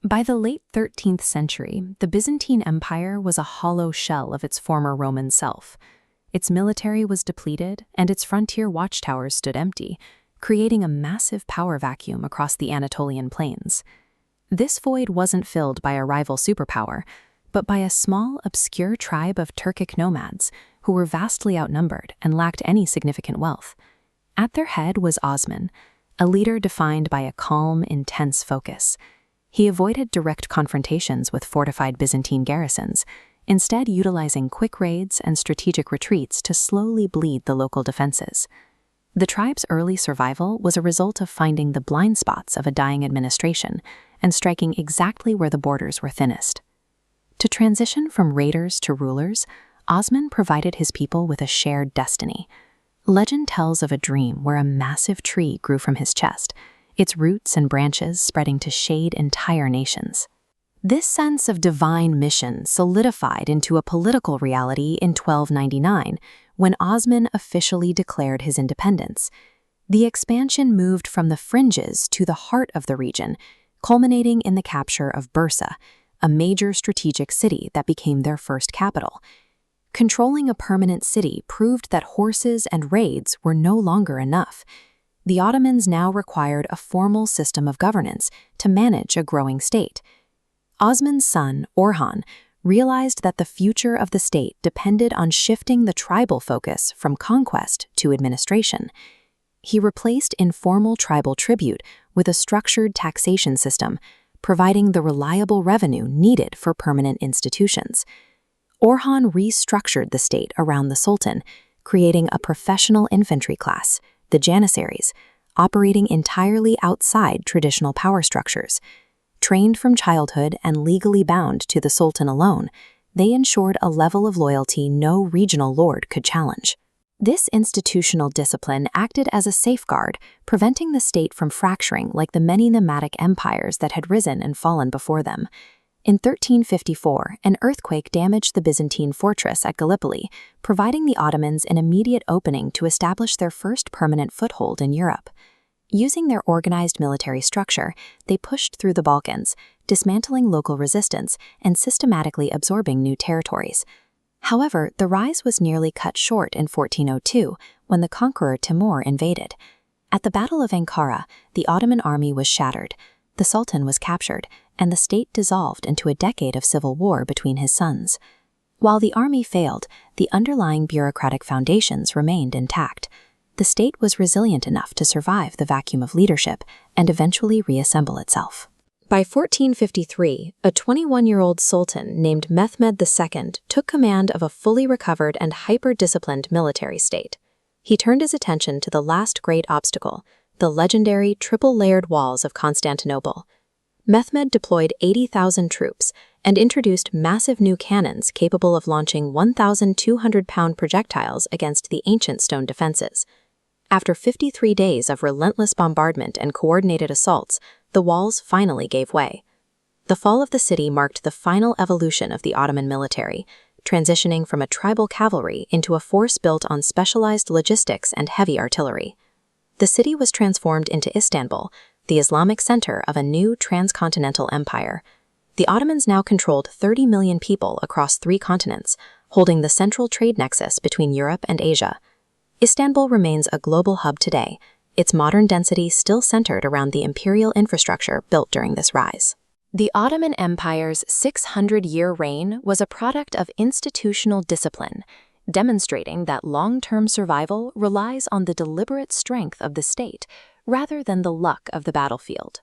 By the late 13th century, the Byzantine Empire was a hollow shell of its former Roman self. Its military was depleted, and its frontier watchtowers stood empty, creating a massive power vacuum across the Anatolian plains. This void wasn't filled by a rival superpower, but by a small, obscure tribe of Turkic nomads who were vastly outnumbered and lacked any significant wealth. At their head was Osman, a leader defined by a calm, intense focus. He avoided direct confrontations with fortified Byzantine garrisons, instead utilizing quick raids and strategic retreats to slowly bleed the local defenses. The tribe's early survival was a result of finding the blind spots of a dying administration and striking exactly where the borders were thinnest. To transition from raiders to rulers, Osman provided his people with a shared destiny. Legend tells of a dream where a massive tree grew from his chest, its roots and branches spreading to shade entire nations. This sense of divine mission solidified into a political reality in 1299, when Osman officially declared his independence. The expansion moved from the fringes to the heart of the region, culminating in the capture of Bursa, a major strategic city that became their first capital. Controlling a permanent city proved that horses and raids were no longer enough. The Ottomans now required a formal system of governance to manage a growing state. Osman's son, Orhan, realized that the future of the state depended on shifting the tribal focus from conquest to administration. He replaced informal tribal tribute with a structured taxation system, providing the reliable revenue needed for permanent institutions. Orhan restructured the state around the Sultan, creating a professional infantry class, the Janissaries, operating entirely outside traditional power structures. Trained from childhood and legally bound to the Sultan alone, they ensured a level of loyalty no regional lord could challenge. This institutional discipline acted as a safeguard, preventing the state from fracturing like the many nomadic empires that had risen and fallen before them. In 1354, an earthquake damaged the Byzantine fortress at Gallipoli, providing the Ottomans an immediate opening to establish their first permanent foothold in Europe. Using their organized military structure, they pushed through the Balkans, dismantling local resistance and systematically absorbing new territories. However, the rise was nearly cut short in 1402 when the conqueror Timur invaded. At the Battle of Ankara, the Ottoman army was shattered, the Sultan was captured, and the state dissolved into a decade of civil war between his sons. While the army failed, the underlying bureaucratic foundations remained intact. The state was resilient enough to survive the vacuum of leadership and eventually reassemble itself. By 1453, a 21-year-old sultan named Mehmed II took command of a fully recovered and hyper-disciplined military state. He turned his attention to the last great obstacle, the legendary triple-layered walls of Constantinople. Mehmed deployed 80,000 troops and introduced massive new cannons capable of launching 1,200-pound projectiles against the ancient stone defenses. After 53 days of relentless bombardment and coordinated assaults, the walls finally gave way. The fall of the city marked the final evolution of the Ottoman military, transitioning from a tribal cavalry into a force built on specialized logistics and heavy artillery. The city was transformed into Istanbul, the Islamic center of a new transcontinental empire. The Ottomans now controlled 30 million people across 3 continents, holding the central trade nexus between Europe and Asia. Istanbul remains a global hub today, its modern density still centered around the imperial infrastructure built during this rise. The Ottoman Empire's 600-year reign was a product of institutional discipline, demonstrating that long-term survival relies on the deliberate strength of the state rather than the luck of the battlefield.